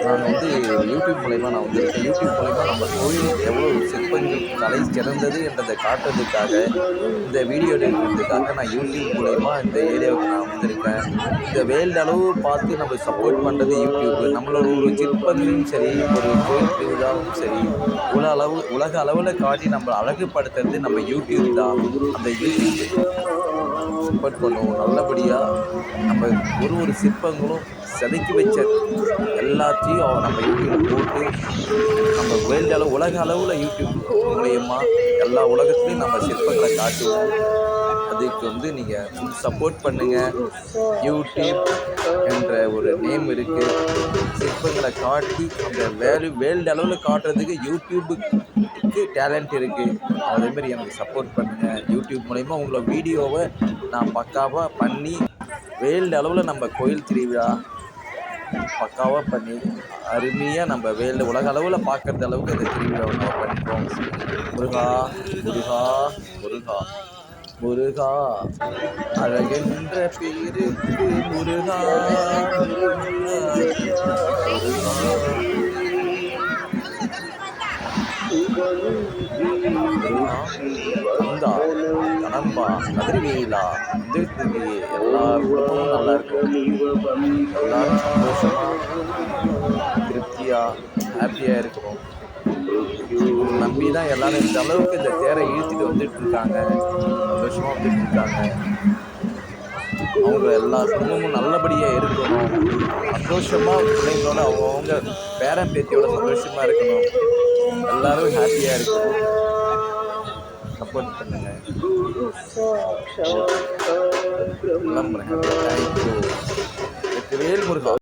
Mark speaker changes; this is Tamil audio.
Speaker 1: நாங்கள் வந்து யூடியூப் மூலயமா நான் வந்திருக்கேன். யூடியூப் மூலயமா நம்ம கோயில் எவ்வளோ சிற்பங்கள் கலை சிறந்தது என்றதை காட்டுறதுக்காக, இந்த வீடியோ எடுக்கிறதுக்காக நான் யூடியூப் மூலயமா இந்த ஏரியாவுக்கு நான் வந்திருக்கேன். இந்த வேர்ல்டு அளவு பார்த்து நம்ம சப்போர்ட் பண்ணுறது யூடியூப்பு. நம்மளோட ஒரு சிற்பங்களையும் சரி, ஒரு கோயில் திருவிழாவும் சரி, உலக அளவில் காட்டி நம்ம அழகுபடுத்துறது நம்ம யூடியூப் தான். அந்த யூடியூப் சப்போர்ட் பண்ணுவோம். நல்லபடியாக நம்ம ஒரு சிற்பங்களும் செதுக்கி வச்ச எல்லாத்தையும் நம்ம யூடியூப்ல போட்டு நம்ம வேர்ல்டு அளவு உலக அளவில் யூடியூப் மூலயமா எல்லா உலகத்துலேயும் நம்ம சிற்பங்களை காட்டுவோம். அதுக்கு வந்து நீங்கள் ஃபுல் சப்போர்ட் பண்ணுங்கள். யூடியூப் என்ற ஒரு நேம் இருக்குது. சிற்பங்களை காட்டி அந்த வேர்ல்டு அளவில் காட்டுறதுக்கு யூடியூபுக்கு டேலண்ட் இருக்குது. அதேமாரி எனக்கு சப்போர்ட் பண்ணுங்கள். யூடியூப் மூலயமா உங்களை வீடியோவை நான் பக்காவாக பண்ணி வேர்ல்டு அளவில் நம்ம கோயில் திருவிழா பக்காவாக பண்ணி அருமையாக நம்ம உலக அளவில் பார்க்குறது அளவுக்கு இந்த திருவிழாவை நம்ம பண்ணிப்போம். முருகா முருகா முருகா முருகா அழகென்ற பேருக்கு முருகா முருகா கடம்பா கதிர்வேலா வந்துட்டு எல்லா குடும்பமும் நல்லா இருக்கும். எல்லாரும் சந்தோஷமாக திருப்தியாக ஹாப்பியாக இருக்கணும். நம்பி தான் எல்லாரும் இந்த அளவுக்கு இந்த தேரை இழுத்துட்டு வந்துட்டு இருக்காங்க. சந்தோஷமாக வந்துட்டு இருக்காங்க. அவங்க எல்லா குடும்பமும் நல்லபடியாக இருக்கணும். சந்தோஷமாக பிள்ளைங்களோட அவங்கவுங்க பேரன் பேத்தியோட சந்தோஷமாக இருக்கணும். எல்லாரும் ஹாப்பியாக இருக்கணும். சப்போர்ட் பண்ணுங்க. தேங்க்யூ. வெற்றிவேல் முருகா.